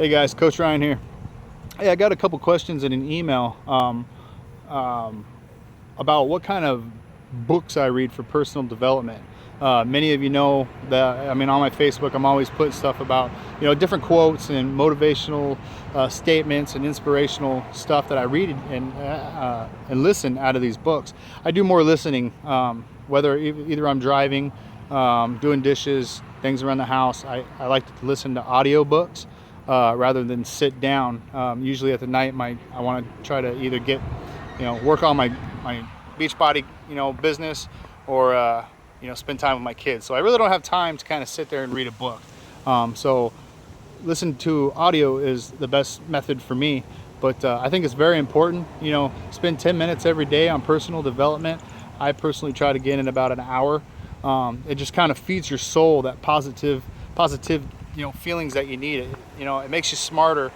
Hey guys, Coach Ryan here. Hey, I got a couple questions in an email about what kind of books I read for personal development. Many of you know that, on my Facebook, I'm always putting stuff about, different quotes and motivational statements and inspirational stuff that I read and listen out of these books. I do more listening, whether either I'm driving, doing dishes, things around the house. I like to listen to audio books rather than sit down. Usually at the night, I want to try to either get, work on my Beachbody, business, or spend time with my kids. So I really don't have time to kind of sit there and read a book. So listen to audio is the best method for me. But I think it's very important. Spend 10 minutes every day on personal development. I personally try to get in about an hour. It just kind of feeds your soul that positive, feelings that you need. It makes you smarter.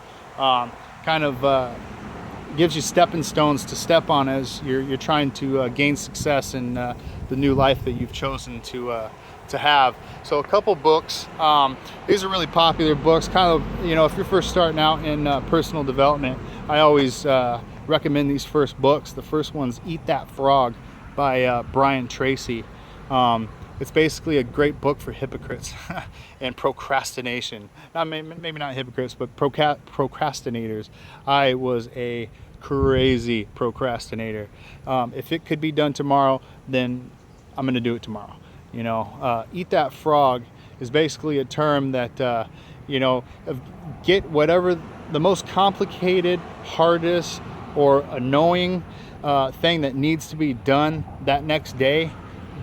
Gives you stepping stones to step on as you're trying to gain success in the new life that you've chosen to have. So a couple books. These are really popular books. Kind of, if you're first starting out in personal development, I always recommend these first books. The first one's Eat That Frog by Brian Tracy. It's basically a great book for hypocrites and procrastination. Maybe not hypocrites, but procrastinators. I was a crazy procrastinator. If it could be done tomorrow, then I'm going to do it tomorrow. Eat That Frog is basically a term that, get whatever the most complicated, hardest, or annoying thing that needs to be done that next day,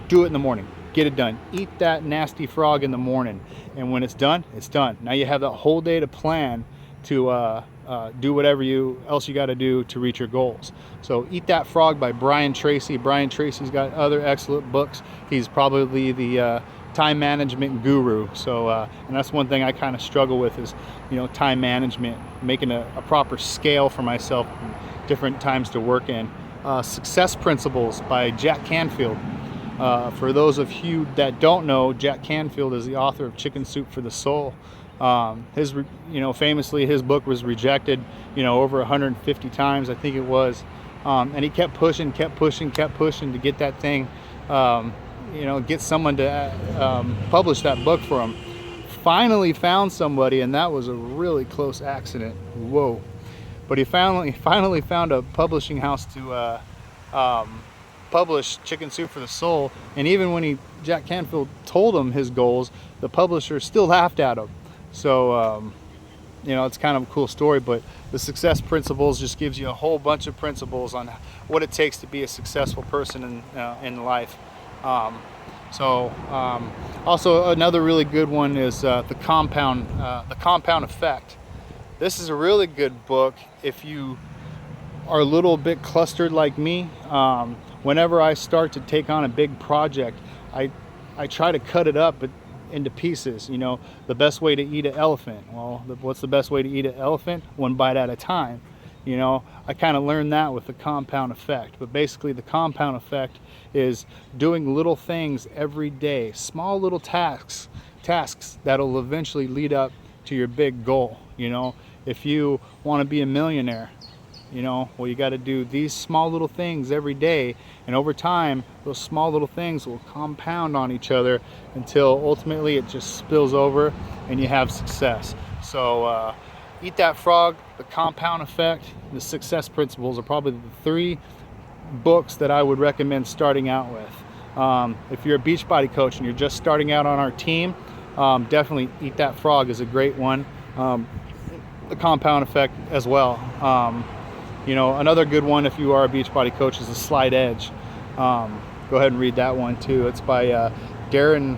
do it in the morning. Get it done. Eat that nasty frog in the morning, and when it's done, it's done. Now you have that whole day to plan to do whatever else you got to do to reach your goals. So Eat That Frog by Brian Tracy. Brian Tracy's got other excellent books. He's probably the time management guru. So and that's one thing I kind of struggle with is time management, making a proper scale for myself, different times to work in. Success Principles by Jack Canfield. For those of you that don't know, Jack Canfield is the author of Chicken Soup for the Soul. Famously his book was rejected, over 150 times, I think it was. And he kept pushing to get that thing, get someone to publish that book for him. Finally found somebody, and that was a really close accident. Whoa. But he finally found a publishing house to publish Chicken Soup for the Soul. And even when Jack Canfield told him his goals, the publisher still laughed at him. So it's kind of a cool story. But the Success Principles just gives you a whole bunch of principles on what it takes to be a successful person in life. Also another really good one is the Compound Effect. This is a really good book if you are a little bit clustered like me. Whenever I start to take on a big project, I try to cut it up into pieces. The best way to eat an elephant. Well, what's the best way to eat an elephant? One bite at a time. I kind of learned that with the compound effect. But basically the compound effect is doing little things every day, small little tasks that'll eventually lead up to your big goal. If you want to be a millionaire, you got to do these small little things every day, and over time those small little things will compound on each other until ultimately it just spills over and you have success. So Eat That Frog, the Compound Effect, the Success Principles are probably the three books that I would recommend starting out with. If you're a Beachbody coach and you're just starting out on our team, definitely Eat That Frog is a great one. The Compound Effect as well. Another good one if you are a Beachbody coach is The Slight Edge. Go ahead and read that one too. It's by Darren,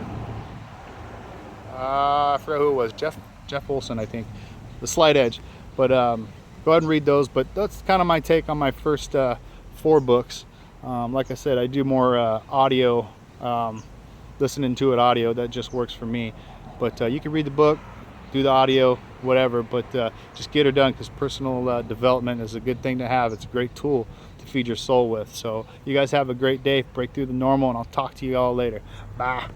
I forgot who it was, Jeff Olson, I think. The Slight Edge. But go ahead and read those. But that's kind of my take on my first 4 books. Like I said, I do more audio, listening to it audio. That just works for me. But you can read the book, do the audio, whatever, but just get her done, because personal development is a good thing to have. It's a great tool to feed your soul with. So you guys have a great day. Break through the normal, and I'll talk to you all later. Bye.